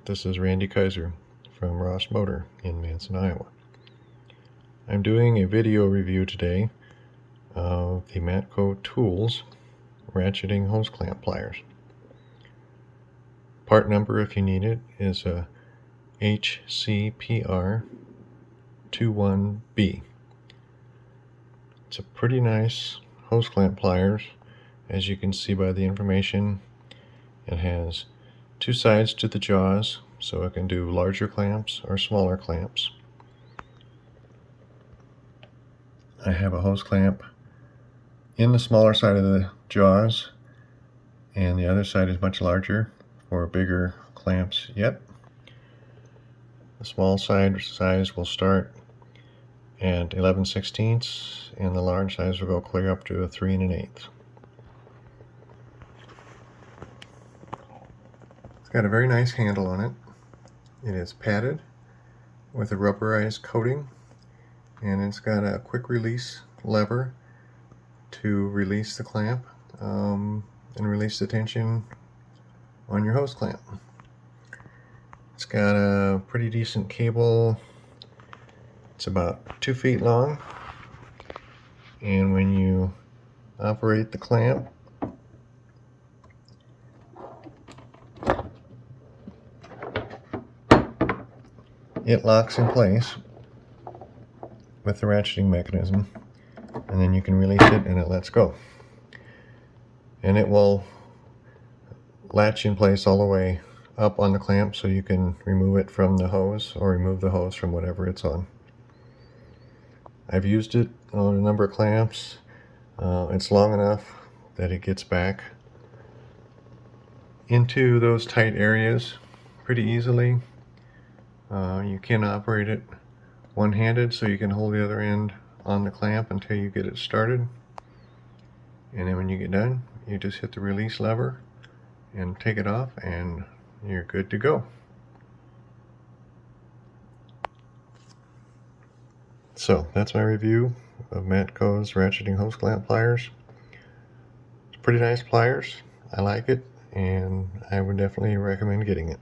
This is Randy Kaiser from Rost Motor in Manson, Iowa. I'm doing a video review today of the Matco Tools ratcheting hose clamp pliers. Part number, if you need it, is a HCPR 21B. It's a pretty nice hose clamp pliers. As you can see by the information, it has two sides to the jaws, so it can do larger clamps or smaller clamps. I have a hose clamp in the smaller side of the jaws, and the other side is much larger for bigger clamps yet. The small size will start at 11/16, and the large size will go clear up to a 3 1/8. It's got a very nice handle on it. It is padded with a rubberized coating, and it's got a quick release lever to release the clamp and release the tension on your hose clamp. It's got a pretty decent cable. It's about 2 feet long, and when you operate the clamp, it locks in place with the ratcheting mechanism, and then you can release it and it lets go. And it will latch in place all the way up on the clamp, so you can remove it from the hose or remove the hose from whatever it's on. I've used it on a number of clamps. It's long enough that it gets back into those tight areas pretty easily. You can operate it one-handed, so you can hold the other end on the clamp until you get it started, and then when you get done, you just hit the release lever and take it off, and you're good to go. So that's my review of Matco's ratcheting hose clamp pliers. It's pretty nice pliers. I like it, and I would definitely recommend getting it.